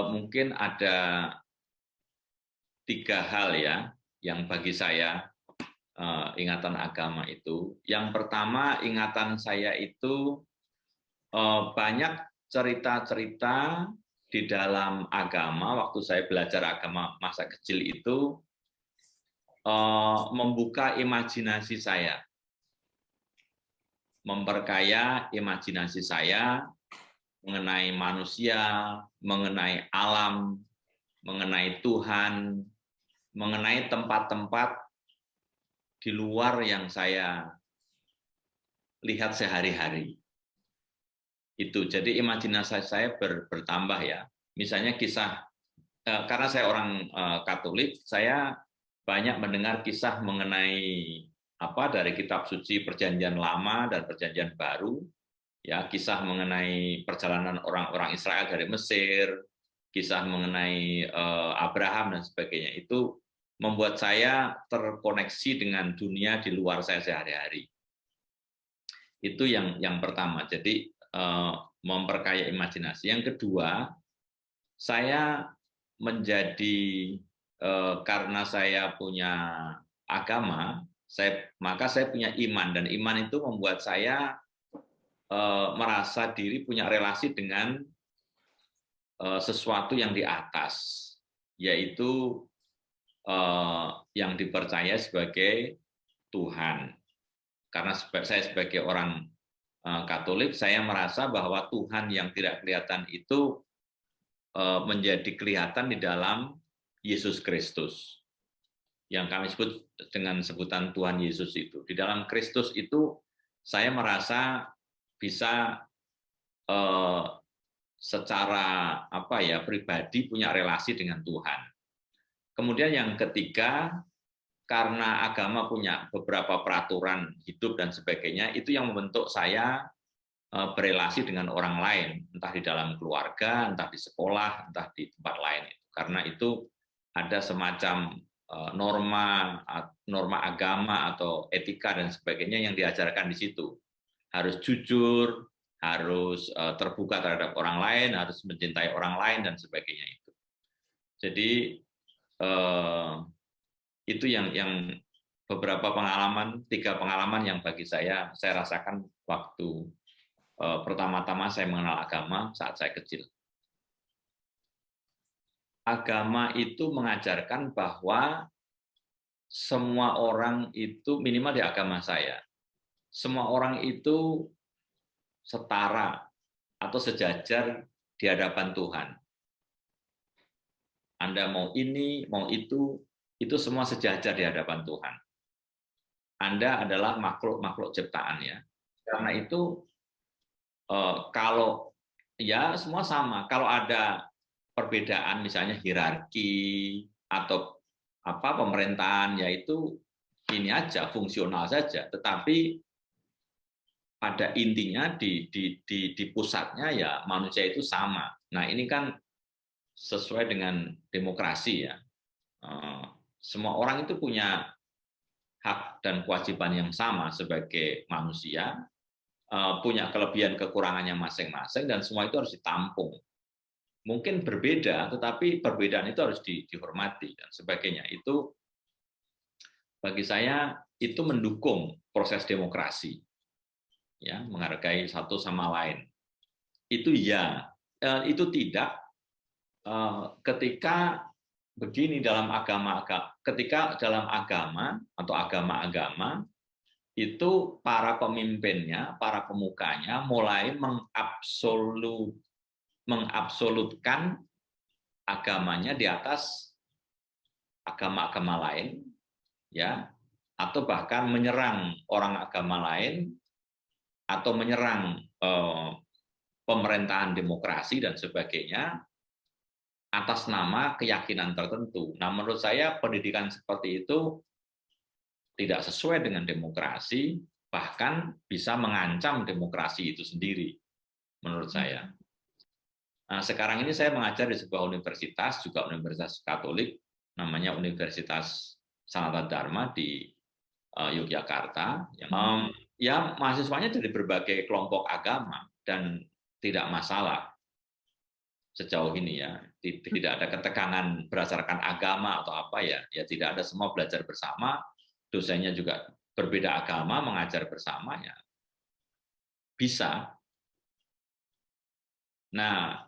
mungkin ada 3 hal ya yang bagi saya ingatan agama itu. Yang pertama, ingatan saya itu banyak cerita-cerita di dalam agama waktu saya belajar agama masa kecil itu membuka imajinasi saya, memperkaya imajinasi saya mengenai manusia, mengenai alam, mengenai Tuhan, mengenai tempat-tempat di luar yang saya lihat sehari-hari. Itu, jadi imajinasi saya bertambah ya. Misalnya kisah, karena saya orang Katolik, saya banyak mendengar kisah mengenai dari kitab suci Perjanjian Lama dan Perjanjian Baru, ya, kisah mengenai perjalanan orang-orang Israel dari Mesir, kisah mengenai Abraham dan sebagainya. Itu membuat saya terkoneksi dengan dunia di luar saya sehari-hari. Itu yang pertama. Jadi memperkaya imajinasi. Yang kedua, saya menjadi karena saya punya agama, maka saya punya iman, dan iman itu membuat saya merasa diri punya relasi dengan sesuatu yang di atas, yaitu yang dipercaya sebagai Tuhan. Karena saya sebagai orang Katolik, saya merasa bahwa Tuhan yang tidak kelihatan itu menjadi kelihatan di dalam Yesus Kristus, yang kami sebut dengan sebutan Tuhan Yesus itu. Di dalam Kristus itu saya merasa bisa secara pribadi punya relasi dengan Tuhan. Kemudian yang ketiga, karena agama punya beberapa peraturan hidup dan sebagainya, itu yang membentuk saya berelasi dengan orang lain, entah di dalam keluarga, entah di sekolah, entah di tempat lain. Karena itu ada semacam norma agama atau etika dan sebagainya yang diajarkan di situ. Harus jujur, harus terbuka terhadap orang lain, harus mencintai orang lain dan sebagainya itu. Jadi itu yang beberapa pengalaman, 3 pengalaman yang bagi saya rasakan waktu pertama-tama saya mengenal agama saat saya kecil. Agama itu mengajarkan bahwa semua orang itu, minimal di agama saya, semua orang itu setara atau sejajar di hadapan Tuhan. Anda mau ini, mau itu semua sejajar di hadapan Tuhan. Anda adalah makhluk-makhluk ciptaan ya. Karena itu kalau ya semua sama. Kalau ada perbedaan misalnya hierarki atau pemerintahan, yaitu ini aja fungsional saja. Tetapi pada intinya di pusatnya ya manusia itu sama. Nah ini kan sesuai dengan demokrasi ya. Semua orang itu punya hak dan kewajiban yang sama sebagai manusia, punya kelebihan kekurangannya masing-masing, dan semua itu harus ditampung. Mungkin berbeda, tetapi perbedaan itu harus dihormati dan sebagainya. Itu bagi saya itu mendukung proses demokrasi, ya, menghargai satu sama lain. Itu ya, itu tidak ketika begini dalam agama, ketika dalam agama atau agama-agama itu para pemimpinnya, para pemukanya mulai mengabsolutkan agamanya di atas agama-agama lain, ya, atau bahkan menyerang orang agama lain, atau menyerang pemerintahan demokrasi dan sebagainya atas nama keyakinan tertentu. Nah, menurut saya pendidikan seperti itu tidak sesuai dengan demokrasi, bahkan bisa mengancam demokrasi itu sendiri, menurut saya. Nah, sekarang ini saya mengajar di sebuah universitas, juga universitas Katolik, namanya Universitas Sanata Dharma di Yogyakarta. Ya, mahasiswanya dari berbagai kelompok agama dan tidak masalah. sejauh ini ya. Tidak ada ketegangan berdasarkan agama atau apa ya. Ya tidak ada, semua belajar bersama, dosennya juga berbeda agama, mengajar bersama ya. Bisa. Nah,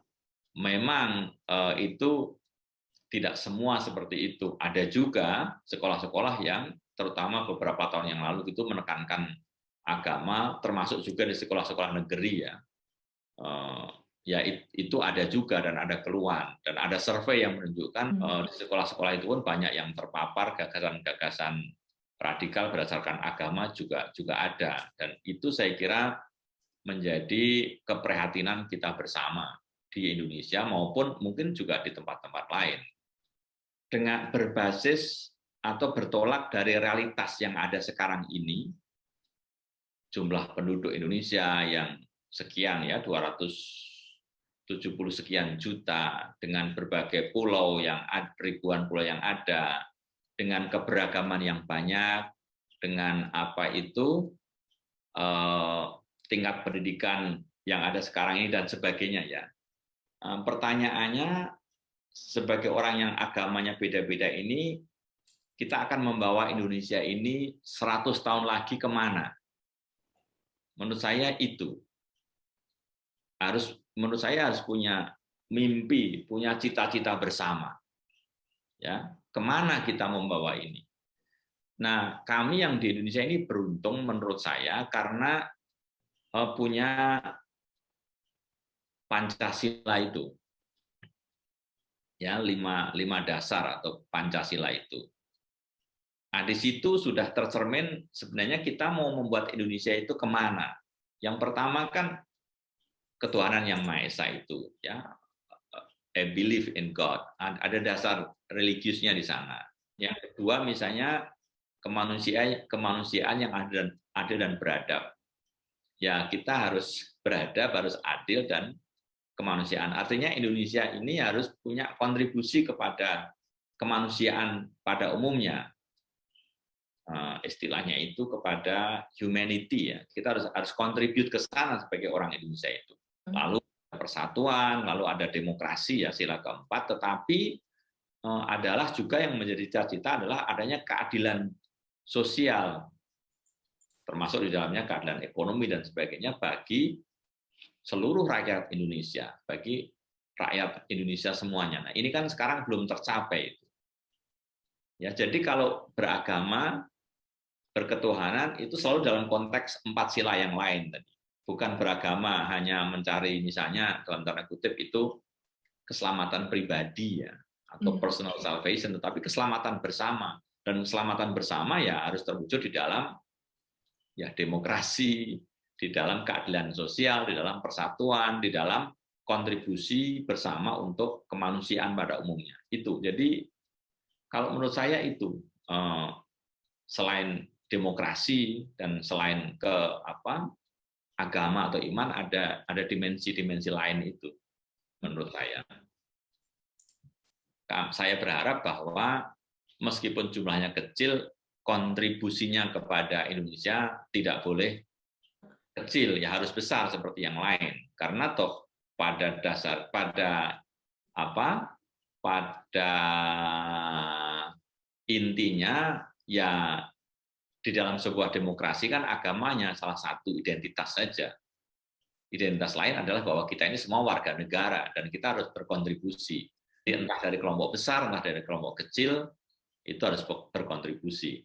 memang itu tidak semua seperti itu. Ada juga sekolah-sekolah yang terutama beberapa tahun yang lalu itu menekankan agama, termasuk juga di sekolah-sekolah negeri ya. Ya itu ada juga dan ada keluhan dan ada survei yang menunjukkan di sekolah-sekolah itu pun banyak yang terpapar gagasan-gagasan radikal berdasarkan agama juga ada, dan itu saya kira menjadi keprihatinan kita bersama di Indonesia maupun mungkin juga di tempat-tempat lain. Dengan berbasis atau bertolak dari realitas yang ada sekarang ini, jumlah penduduk Indonesia yang sekian ya, 270 sekian juta, dengan berbagai pulau yang ribuan pulau yang ada, dengan keberagaman yang banyak, dengan apa itu tingkat pendidikan yang ada sekarang ini dan sebagainya ya. Pertanyaannya, sebagai orang yang agamanya beda-beda ini, kita akan membawa Indonesia ini 100 tahun lagi kemana? Menurut saya itu menurut saya harus punya mimpi, punya cita-cita bersama. Ya, kemana kita membawa ini? Nah, kami yang di Indonesia ini beruntung menurut saya karena punya Pancasila itu. Ya, lima dasar atau Pancasila itu. Nah, di situ sudah tercermin sebenarnya kita mau membuat Indonesia itu kemana. Yang pertama kan ketuhanan yang Maha Esa itu, ya, I believe in God, ada dasar religiusnya di sana. Yang kedua misalnya kemanusiaan yang adil dan beradab. Ya, kita harus beradab, harus adil dan kemanusiaan. Artinya Indonesia ini harus punya kontribusi kepada kemanusiaan pada umumnya. Istilahnya itu kepada humanity ya. Kita harus contribute ke sana sebagai orang Indonesia itu. Lalu persatuan, lalu ada demokrasi ya, sila keempat, tetapi adalah juga yang menjadi cita-cita adalah adanya keadilan sosial, termasuk di dalamnya keadilan ekonomi dan sebagainya bagi seluruh rakyat Indonesia, bagi rakyat Indonesia semuanya. Nah, ini kan sekarang belum tercapai itu. Ya, jadi kalau beragama, berketuhanan itu selalu dalam konteks 4 sila yang lain tadi. Bukan beragama hanya mencari misalnya dalam tanda kutip itu keselamatan pribadi ya atau personal salvation, tetapi keselamatan bersama, dan keselamatan bersama ya harus terwujud di dalam ya demokrasi, di dalam keadilan sosial, di dalam persatuan, di dalam kontribusi bersama untuk kemanusiaan pada umumnya. Itu. Jadi kalau menurut saya itu selain demokrasi dan selain ke agama atau iman ada dimensi-dimensi lain itu menurut saya. Saya berharap bahwa meskipun jumlahnya kecil, kontribusinya kepada Indonesia tidak boleh kecil, ya harus besar seperti yang lain. Karena toh pada intinya ya di dalam sebuah demokrasi kan agamanya salah satu identitas saja. Identitas lain adalah bahwa kita ini semua warga negara dan kita harus berkontribusi. Entah dari kelompok besar, entah dari kelompok kecil, itu harus berkontribusi.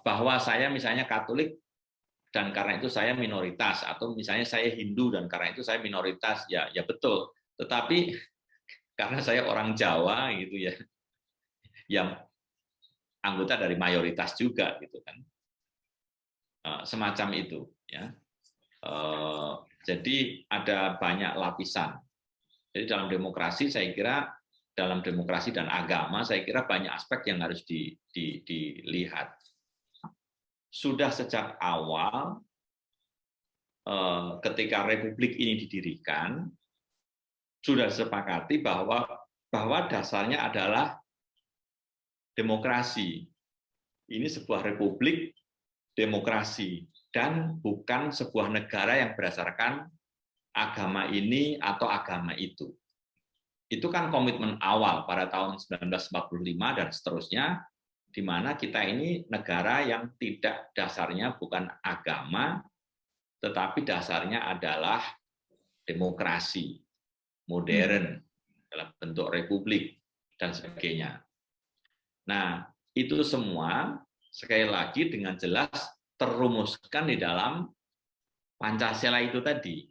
Bahwa saya misalnya Katolik dan karena itu saya minoritas, atau misalnya saya Hindu dan karena itu saya minoritas, ya betul. Tetapi karena saya orang Jawa gitu ya, yang anggota dari mayoritas juga gitu kan, semacam itu ya. Jadi ada banyak lapisan. Jadi dalam demokrasi saya kira, dalam demokrasi dan agama saya kira banyak aspek yang harus dilihat. Sudah sejak awal ketika Republik ini didirikan sudah disepakati bahwa dasarnya adalah demokrasi. Ini sebuah republik demokrasi dan bukan sebuah negara yang berdasarkan agama ini atau agama itu. Itu kan komitmen awal pada tahun 1945 dan seterusnya, di mana kita ini negara yang tidak dasarnya bukan agama, tetapi dasarnya adalah demokrasi modern dalam bentuk republik dan sebagainya. Nah, itu semua sekali lagi dengan jelas terumuskan di dalam Pancasila itu tadi.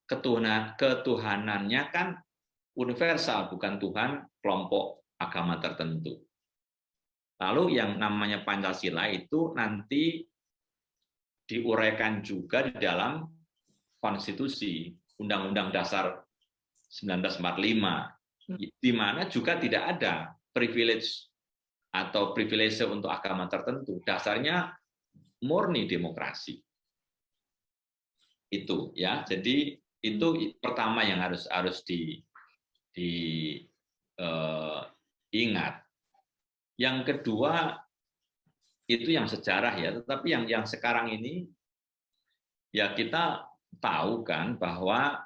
Ketuhanannya kan universal, bukan Tuhan kelompok agama tertentu. Lalu yang namanya Pancasila itu nanti diuraikan juga di dalam konstitusi Undang-Undang Dasar 1945, di mana juga tidak ada privilege atau privilege untuk agama tertentu. Dasarnya murni demokrasi. Itu ya. Jadi itu pertama yang harus diingat. Yang kedua itu yang sejarah ya, tetapi yang sekarang ini ya kita tahu kan bahwa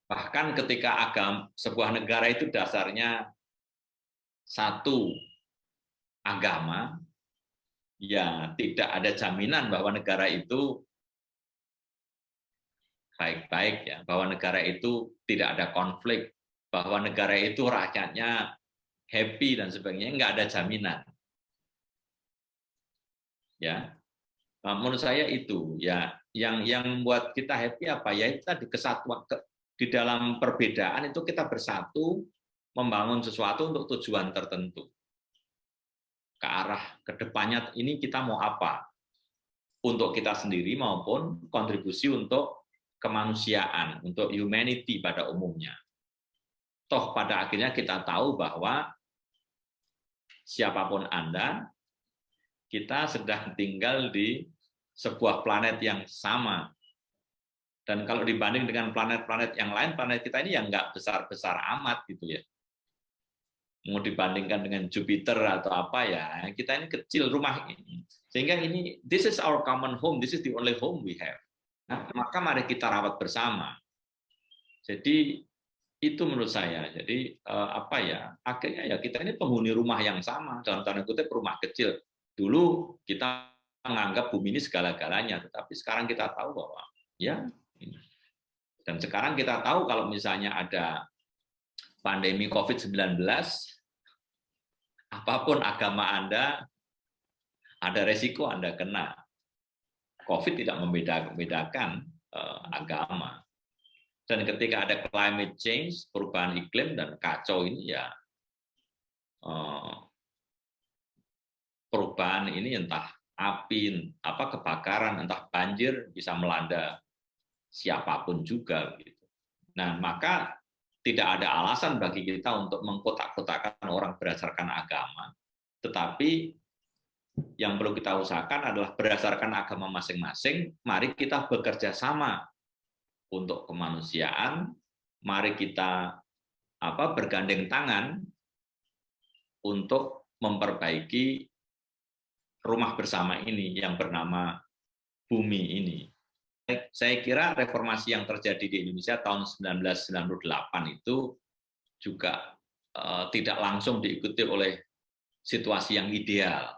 bahkan ketika sebuah negara itu dasarnya satu agama, ya tidak ada jaminan bahwa negara itu baik-baik ya, bahwa negara itu tidak ada konflik, bahwa negara itu rakyatnya happy dan sebagainya, nggak ada jaminan. Ya, menurut saya itu ya yang membuat kita happy apa ya, itu tadi kesatuan di dalam perbedaan itu kita bersatu membangun sesuatu untuk tujuan tertentu, ke arah kedepannya ini kita mau apa untuk kita sendiri maupun kontribusi untuk kemanusiaan, untuk humanity pada umumnya. Toh pada akhirnya kita tahu bahwa siapapun Anda, kita sedang tinggal di sebuah planet yang sama. Dan kalau dibanding dengan planet-planet yang lain, planet kita ini yang nggak besar-besar amat gitu ya. Mau dibandingkan dengan Jupiter atau apa ya, kita ini kecil rumah ini. Sehingga ini, this is our common home, this is the only home we have. Nah, maka mari kita rawat bersama. Jadi itu menurut saya. Jadi apa ya? Akhirnya ya kita ini penghuni rumah yang sama, dalam tanda kutip rumah kecil. Dulu kita menganggap bumi ini segala-galanya, tetapi sekarang kita tahu bahwa ya. Dan sekarang kita tahu kalau misalnya ada pandemi COVID-19, apapun agama Anda, ada resiko Anda kena. COVID tidak membedakan agama. Dan ketika ada climate change, perubahan iklim dan kacau ini ya perubahan ini entah api, kebakaran, entah banjir bisa melanda siapapun juga gitu. Nah, maka tidak ada alasan bagi kita untuk mengkotak-kotakan orang berdasarkan agama, tetapi yang perlu kita usahakan adalah berdasarkan agama masing-masing, mari kita bekerja sama untuk kemanusiaan, mari kita bergandeng tangan untuk memperbaiki rumah bersama ini yang bernama bumi ini. Saya kira reformasi yang terjadi di Indonesia tahun 1998 itu juga tidak langsung diikuti oleh situasi yang ideal.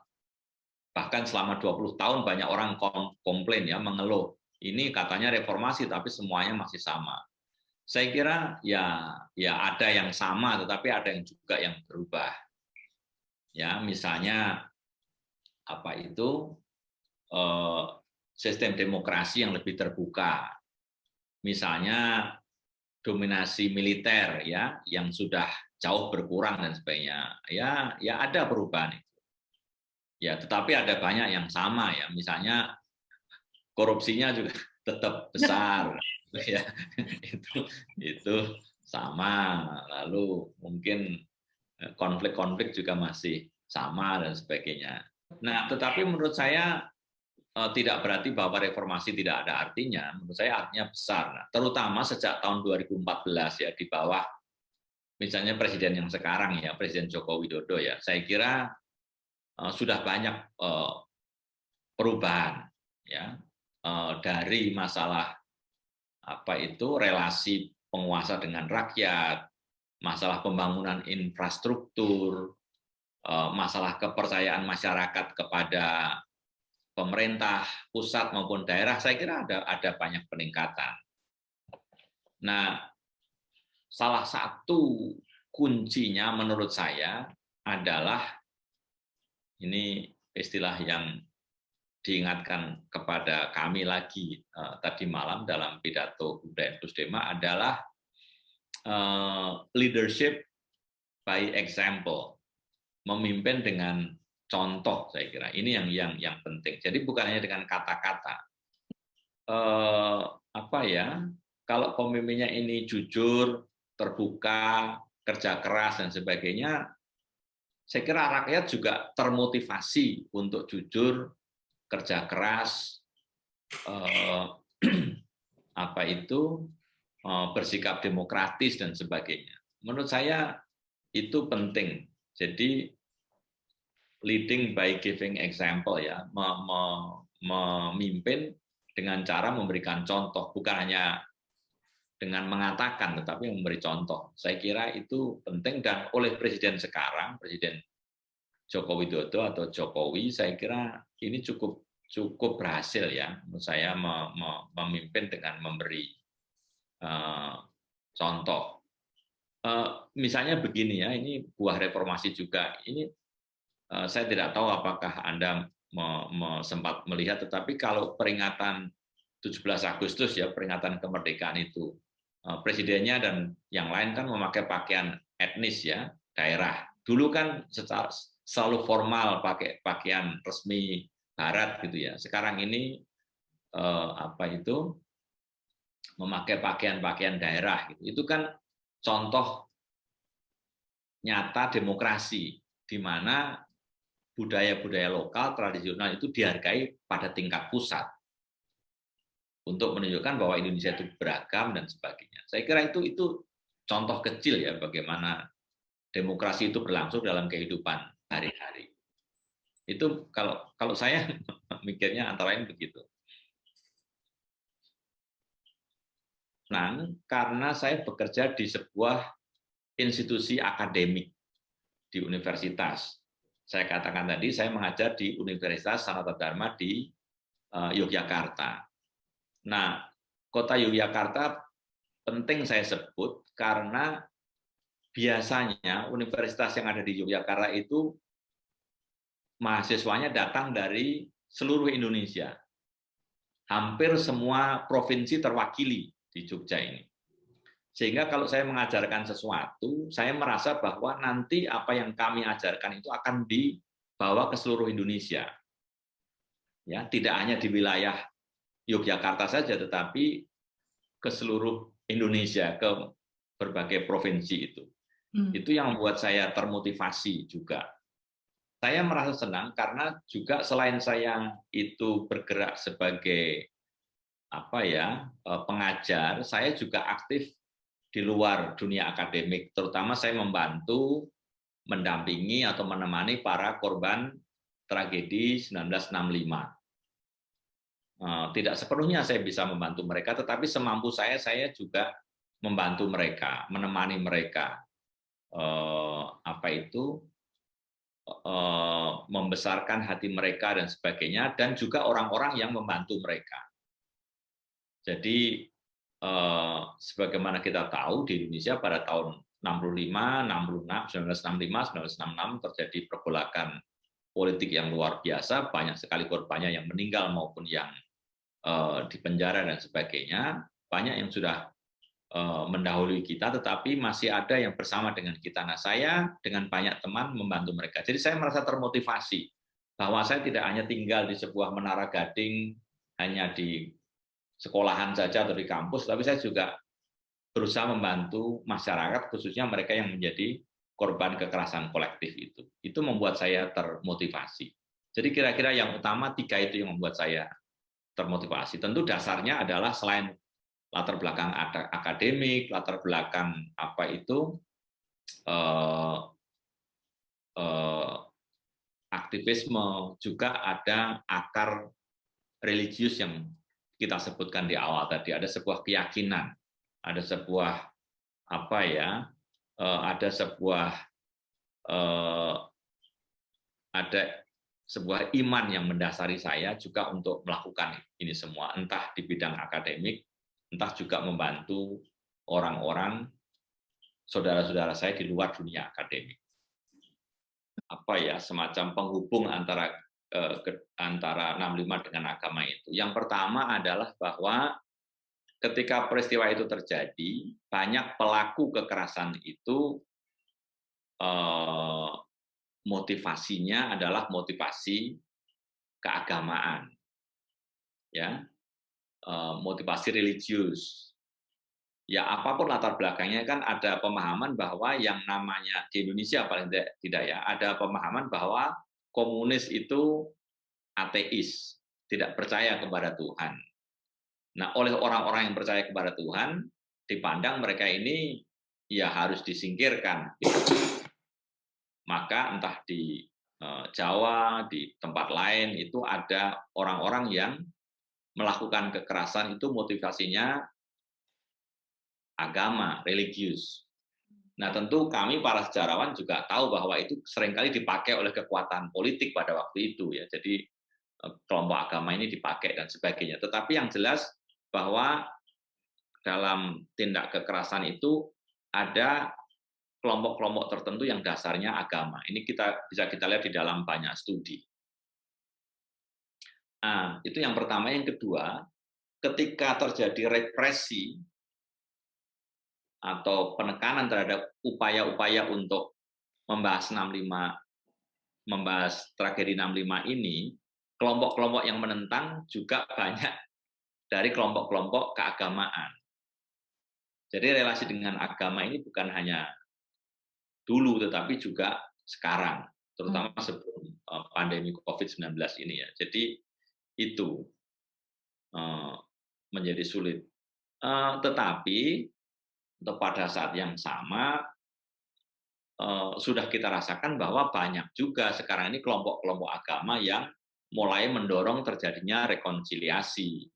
Bahkan selama 20 tahun banyak orang komplain ya, mengeluh. Ini katanya reformasi tapi semuanya masih sama. Saya kira ya ada yang sama tetapi ada yang juga yang berubah. Ya, misalnya sistem demokrasi yang lebih terbuka. Misalnya dominasi militer ya yang sudah jauh berkurang dan sebagainya. Ya ada perubahan itu. Ya, tetapi ada banyak yang sama ya. Misalnya korupsinya juga tetap besar ya. Itu sama. Lalu mungkin konflik-konflik juga masih sama dan sebagainya. Nah, tetapi menurut saya tidak berarti bahwa reformasi tidak ada artinya. Menurut saya artinya besar. Nah, terutama sejak tahun 2014 ya, di bawah misalnya presiden yang sekarang ya, Presiden Joko Widodo ya. Saya kira sudah banyak perubahan ya. dari masalah relasi penguasa dengan rakyat, masalah pembangunan infrastruktur, masalah kepercayaan masyarakat kepada pemerintah pusat maupun daerah, saya kira ada banyak peningkatan. Nah, salah satu kuncinya menurut saya adalah, ini istilah yang diingatkan kepada kami lagi tadi malam dalam pidato Budaya Pusdema, adalah leadership by example, memimpin dengan contoh. Saya kira ini yang penting. Jadi bukan hanya dengan kata-kata. Kalau pemimpinnya ini jujur, terbuka, kerja keras dan sebagainya, saya kira rakyat juga termotivasi untuk jujur, kerja keras, bersikap demokratis dan sebagainya. Menurut saya itu penting. Jadi leading by giving example, ya, memimpin dengan cara memberikan contoh, bukan hanya dengan mengatakan, tetapi memberi contoh. Saya kira itu penting, dan oleh Presiden sekarang, Presiden Joko Widodo atau Jokowi, saya kira ini cukup berhasil, ya, menurut saya, memimpin dengan memberi contoh. Misalnya begini, ya, ini buah reformasi juga. Ini saya tidak tahu apakah Anda sempat melihat, tetapi kalau peringatan 17 Agustus, ya, peringatan kemerdekaan itu, presidennya dan yang lain kan memakai pakaian etnis, ya, daerah. Dulu kan selalu formal, pakai pakaian resmi barat gitu, ya. Sekarang ini memakai pakaian-pakaian daerah gitu. Itu kan contoh nyata demokrasi, di mana budaya-budaya lokal tradisional itu dihargai pada tingkat pusat, untuk menunjukkan bahwa Indonesia itu beragam dan sebagainya. Saya kira itu contoh kecil, ya, bagaimana demokrasi itu berlangsung dalam kehidupan hari-hari. Itu kalau saya mikirnya antara lain begitu. Nah, karena saya bekerja di sebuah institusi akademik di universitas. Saya katakan tadi, saya mengajar di Universitas Sanata Dharma di Yogyakarta. Nah, kota Yogyakarta penting saya sebut karena biasanya universitas yang ada di Yogyakarta itu mahasiswanya datang dari seluruh Indonesia. Hampir semua provinsi terwakili di Jogja ini. Sehingga kalau saya mengajarkan sesuatu, saya merasa bahwa nanti apa yang kami ajarkan itu akan dibawa ke seluruh Indonesia. Ya, tidak hanya di wilayah Yogyakarta saja, tetapi ke seluruh Indonesia, ke berbagai provinsi itu. Itu yang membuat saya termotivasi juga. Saya merasa senang karena juga selain saya itu bergerak sebagai pengajar, saya juga aktif di luar dunia akademik. Terutama saya membantu, mendampingi atau menemani para korban tragedi 1965. Tidak sepenuhnya saya bisa membantu mereka, tetapi semampu saya juga membantu mereka, menemani mereka, membesarkan hati mereka dan sebagainya, dan juga orang-orang yang membantu mereka. Jadi, sebagaimana kita tahu di Indonesia pada tahun 1965 terjadi pergolakan politik yang luar biasa, banyak sekali korbannya yang meninggal maupun yang di penjara dan sebagainya. Banyak yang sudah mendahului kita, tetapi masih ada yang bersama dengan kita. Nah, saya dengan banyak teman membantu mereka. Jadi saya merasa termotivasi bahwa saya tidak hanya tinggal di sebuah menara gading, hanya di sekolahan saja atau di kampus, tapi saya juga berusaha membantu masyarakat, khususnya mereka yang menjadi korban kekerasan kolektif itu. Itu membuat saya termotivasi. Jadi kira-kira yang utama 3 itu yang membuat saya termotivasi. Tentu dasarnya adalah selain latar belakang akademik, latar belakang aktivisme, juga ada akar religius yang kita sebutkan di awal tadi, ada sebuah keyakinan, ada sebuah apa ya, ada sebuah ada sebuah iman yang mendasari saya juga untuk melakukan ini semua, entah di bidang akademik, entah juga membantu orang-orang, saudara-saudara saya di luar dunia akademik. Apa ya, semacam penghubung antara 65 dengan agama itu. Yang pertama adalah bahwa ketika peristiwa itu terjadi, banyak pelaku kekerasan itu motivasinya adalah motivasi keagamaan, ya, motivasi religius. Ya apapun latar belakangnya kan ada pemahaman bahwa yang namanya di Indonesia paling tidak ya, ada pemahaman bahwa komunis itu ateis, tidak percaya kepada Tuhan. Nah, oleh orang-orang yang percaya kepada Tuhan, dipandang mereka ini ya harus disingkirkan. Maka entah di Jawa, di tempat lain itu ada orang-orang yang melakukan kekerasan itu motivasinya agama, religius. Nah, tentu kami para sejarawan juga tahu bahwa itu seringkali dipakai oleh kekuatan politik pada waktu itu ya. Jadi kelompok agama ini dipakai dan sebagainya. Tetapi yang jelas bahwa dalam tindak kekerasan itu ada kelompok-kelompok tertentu yang dasarnya agama. Ini bisa kita lihat di dalam banyak studi. Nah, itu yang pertama. Yang kedua, ketika terjadi represi atau penekanan terhadap upaya-upaya untuk membahas tragedi 65 ini, kelompok-kelompok yang menentang juga banyak dari kelompok-kelompok keagamaan. Jadi relasi dengan agama ini bukan hanya dulu, tetapi juga sekarang, terutama sebelum pandemi COVID-19 ini ya. Jadi itu menjadi sulit. Tetapi pada saat yang sama sudah kita rasakan bahwa banyak juga sekarang ini kelompok-kelompok agama yang mulai mendorong terjadinya rekonsiliasi,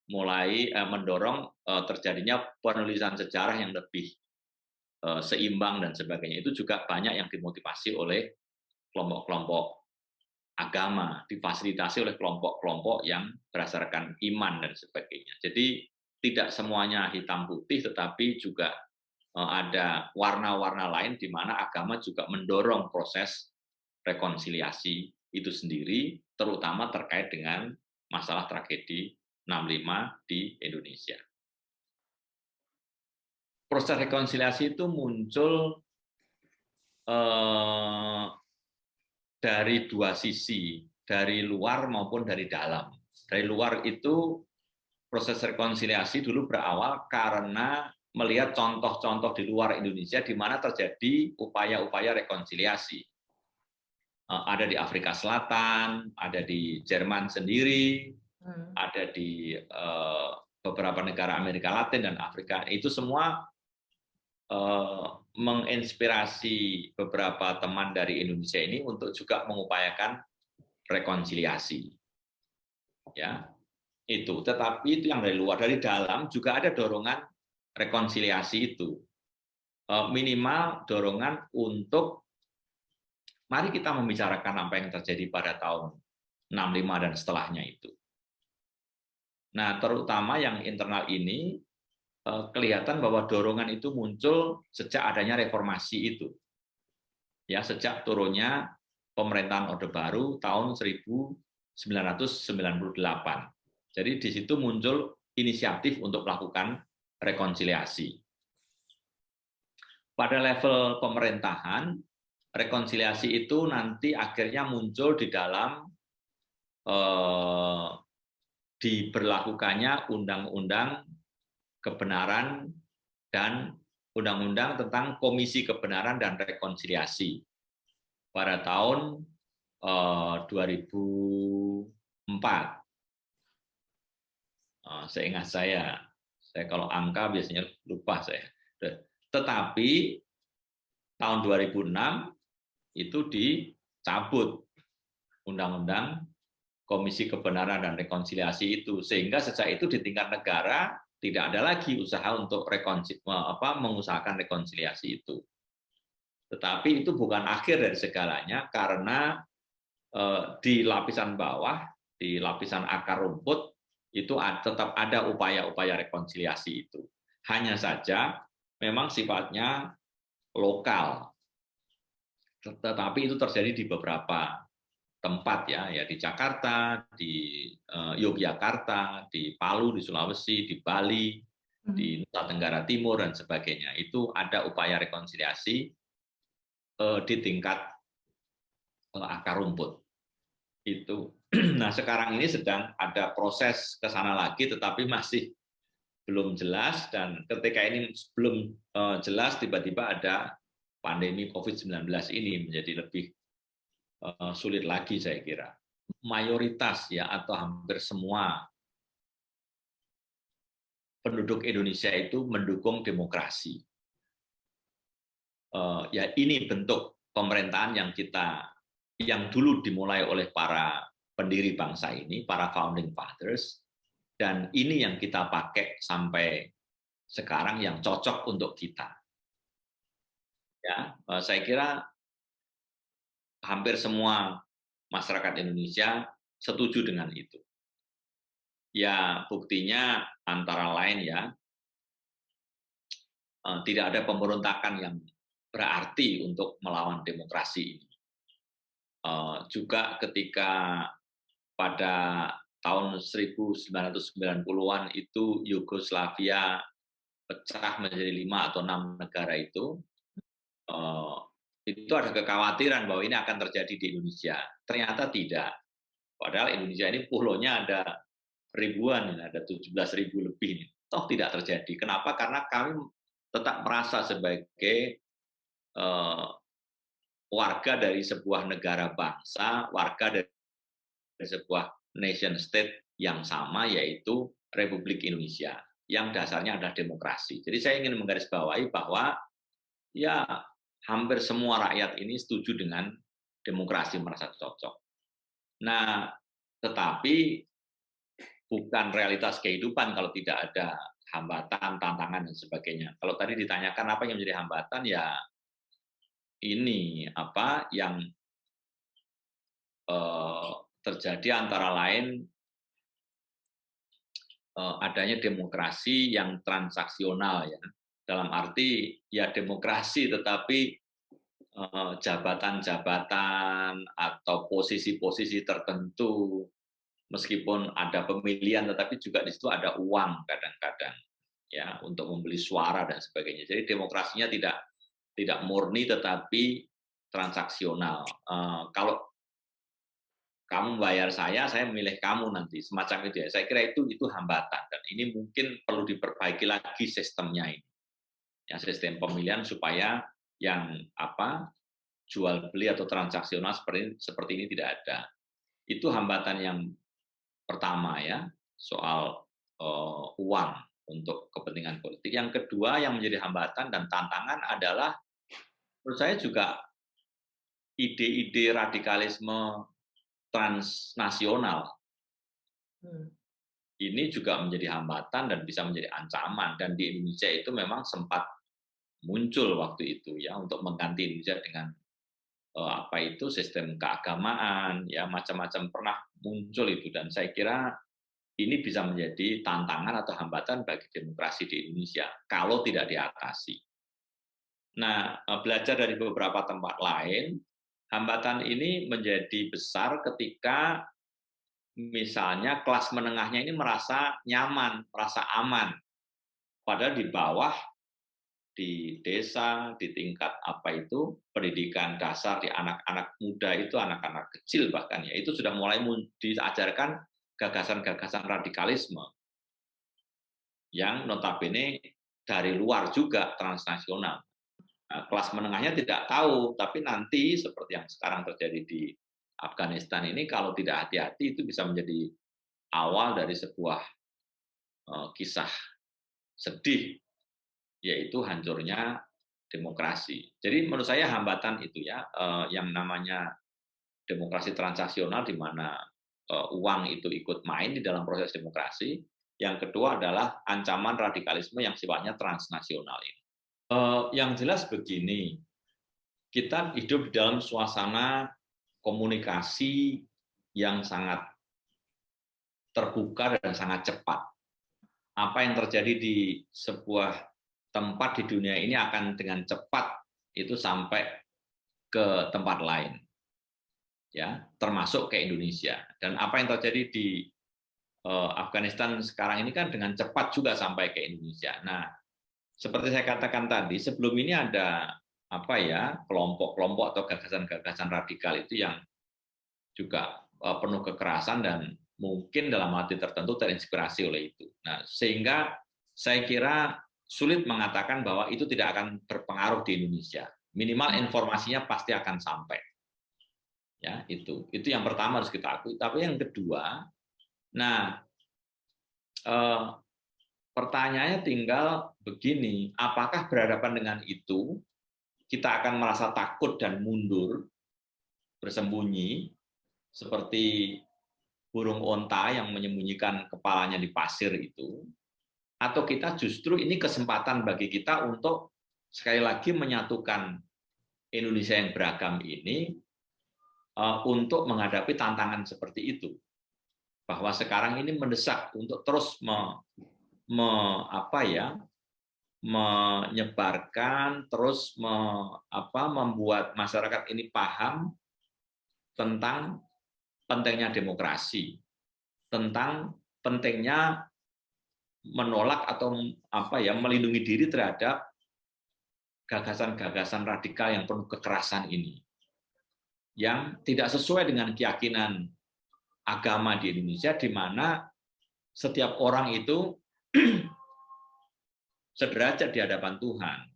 mulai mendorong terjadinya penulisan sejarah yang lebih seimbang dan sebagainya. Itu juga banyak yang dimotivasi oleh kelompok-kelompok agama, difasilitasi oleh kelompok-kelompok yang berdasarkan iman dan sebagainya. Jadi tidak semuanya hitam putih, tetapi juga ada warna-warna lain di mana agama juga mendorong proses rekonsiliasi itu sendiri, terutama terkait dengan masalah tragedi 65 di Indonesia. Proses rekonsiliasi itu muncul dari dua sisi, dari luar maupun dari dalam. Dari luar itu proses rekonsiliasi dulu berawal karena melihat contoh-contoh di luar Indonesia di mana terjadi upaya-upaya rekonsiliasi. Ada di Afrika Selatan, ada di Jerman sendiri, ada di beberapa negara Amerika Latin dan Afrika. Itu semua menginspirasi beberapa teman dari Indonesia ini untuk juga mengupayakan rekonsiliasi. Ya, itu. Tetapi itu yang dari luar, dari dalam juga ada dorongan rekonsiliasi itu. Minimal dorongan untuk mari kita membicarakan apa yang terjadi pada tahun 65 dan setelahnya itu. Nah, terutama yang internal ini kelihatan bahwa dorongan itu muncul sejak adanya reformasi itu. Ya, sejak turunnya pemerintahan Orde Baru tahun 1998. Jadi di situ muncul inisiatif untuk melakukan rekonsiliasi. Pada level pemerintahan, rekonsiliasi itu nanti akhirnya muncul di dalam diberlakukannya Undang-Undang Kebenaran dan Undang-Undang tentang Komisi Kebenaran dan Rekonsiliasi pada tahun 2004. Seingat saya kalau angka biasanya lupa saya. Tetapi tahun 2006 itu dicabut Undang-Undang Komisi Kebenaran dan Rekonsiliasi itu, sehingga sejak itu di tingkat negara tidak ada lagi usaha untuk mengusahakan rekonsiliasi itu. Tetapi itu bukan akhir dari segalanya, karena di lapisan bawah, di lapisan akar rumput, itu tetap ada upaya-upaya rekonsiliasi itu. Hanya saja memang sifatnya lokal, tetapi itu terjadi di beberapa tempat ya di Jakarta, di Yogyakarta, di Palu, di Sulawesi, di Bali, di Nusa Tenggara Timur dan sebagainya. Itu ada upaya rekonsiliasi di tingkat akar rumput. Itu. Nah, sekarang ini sedang ada proses ke sana lagi, tetapi masih belum jelas, dan ketika ini belum jelas, tiba-tiba ada pandemi COVID-19 ini menjadi lebih sulit lagi, saya kira. Mayoritas ya atau hampir semua penduduk Indonesia itu mendukung demokrasi. Ya ini bentuk pemerintahan yang dulu dimulai oleh para pendiri bangsa ini, para founding fathers, dan ini yang kita pakai sampai sekarang, yang cocok untuk kita. Ya, saya kira hampir semua masyarakat Indonesia setuju dengan itu. Ya, buktinya antara lain ya, tidak ada pemberontakan yang berarti untuk melawan demokrasi ini. Juga ketika pada tahun 1990-an itu Yugoslavia pecah menjadi 5 atau 6 negara itu ada kekhawatiran bahwa ini akan terjadi di Indonesia. Ternyata tidak. Padahal Indonesia ini pulaunya ada ribuan, ada 17.000 lebih. Toh tidak terjadi. Kenapa? Karena kami tetap merasa sebagai warga dari sebuah negara bangsa, warga dari sebuah nation state yang sama, yaitu Republik Indonesia, yang dasarnya adalah demokrasi. Jadi saya ingin menggarisbawahi bahwa ya hampir semua rakyat ini setuju dengan demokrasi, merasa cocok. Nah, tetapi bukan realitas kehidupan kalau tidak ada hambatan, tantangan, dan sebagainya. Kalau tadi ditanyakan apa yang menjadi hambatan, ya ini apa yang terjadi antara lain adanya demokrasi yang transaksional ya. Dalam arti ya demokrasi tetapi jabatan-jabatan atau posisi-posisi tertentu, meskipun ada pemilihan tetapi juga di situ ada uang kadang-kadang ya untuk membeli suara dan sebagainya. Jadi demokrasinya tidak murni tetapi transaksional. Kalau kamu bayar saya memilih kamu nanti, semacam itu ya. Saya kira itu hambatan, dan ini mungkin perlu diperbaiki lagi sistemnya ini. Ya, sistem pemilihan supaya yang jual beli atau transaksional seperti ini tidak ada. Itu hambatan yang pertama ya, soal uang untuk kepentingan politik. Yang kedua yang menjadi hambatan dan tantangan adalah menurut saya juga ide-ide radikalisme transnasional. Ini juga menjadi hambatan dan bisa menjadi ancaman, dan di Indonesia itu memang sempat muncul waktu itu ya untuk mengganti Indonesia dengan sistem keagamaan ya, macam-macam pernah muncul itu, dan saya kira ini bisa menjadi tantangan atau hambatan bagi demokrasi di Indonesia kalau tidak diatasi. Nah, belajar dari beberapa tempat lain, hambatan ini menjadi besar ketika misalnya kelas menengahnya ini merasa nyaman, merasa aman. Padahal di bawah, di desa, di tingkat pendidikan dasar, di anak-anak muda itu, anak-anak kecil bahkan ya, itu sudah mulai diajarkan gagasan-gagasan radikalisme yang notabene dari luar juga transnasional. Nah, kelas menengahnya tidak tahu, tapi nanti seperti yang sekarang terjadi di Afghanistan ini, kalau tidak hati-hati itu bisa menjadi awal dari sebuah kisah sedih, yaitu hancurnya demokrasi. Jadi menurut saya hambatan itu ya, yang namanya demokrasi transaksional, di mana uang itu ikut main di dalam proses demokrasi. Yang kedua adalah ancaman radikalisme yang sifatnya transnasional ini. Yang jelas begini, kita hidup di dalam suasana komunikasi yang sangat terbuka dan sangat cepat. Apa yang terjadi di sebuah tempat di dunia ini akan dengan cepat itu sampai ke tempat lain, ya, termasuk ke Indonesia. Dan apa yang terjadi di Afghanistan sekarang ini kan dengan cepat juga sampai ke Indonesia. Nah, seperti saya katakan tadi, sebelum ini ada apa ya, kelompok-kelompok atau gagasan-gagasan radikal itu yang juga penuh kekerasan dan mungkin dalam arti tertentu terinspirasi oleh itu. Nah, sehingga saya kira sulit mengatakan bahwa itu tidak akan berpengaruh di Indonesia. Minimal informasinya pasti akan sampai. Ya, itu yang pertama harus kita akui. Tapi yang kedua, nah, pertanyaannya tinggal begini, apakah berhadapan dengan itu kita akan merasa takut dan mundur, bersembunyi, seperti burung onta yang menyembunyikan kepalanya di pasir itu, atau kita justru ini kesempatan bagi kita untuk sekali lagi menyatukan Indonesia yang beragam ini untuk menghadapi tantangan seperti itu. Bahwa sekarang ini mendesak untuk terus menyebarkan, terus membuat masyarakat ini paham tentang pentingnya demokrasi, tentang pentingnya menolak atau melindungi diri terhadap gagasan-gagasan radikal yang penuh kekerasan ini, yang tidak sesuai dengan keyakinan agama di Indonesia, di mana setiap orang itu sederajat di hadapan Tuhan,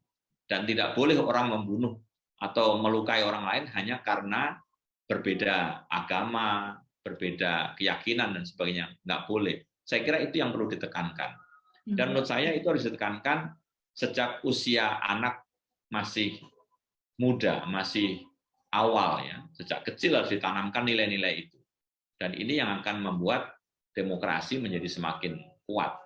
dan tidak boleh orang membunuh atau melukai orang lain hanya karena berbeda agama, berbeda keyakinan dan sebagainya. Nggak boleh. Saya kira itu yang perlu ditekankan. Dan menurut saya itu harus ditekankan sejak usia anak masih muda, masih awal ya. Sejak kecil harus ditanamkan nilai-nilai itu. Dan ini yang akan membuat demokrasi menjadi semakin kuat.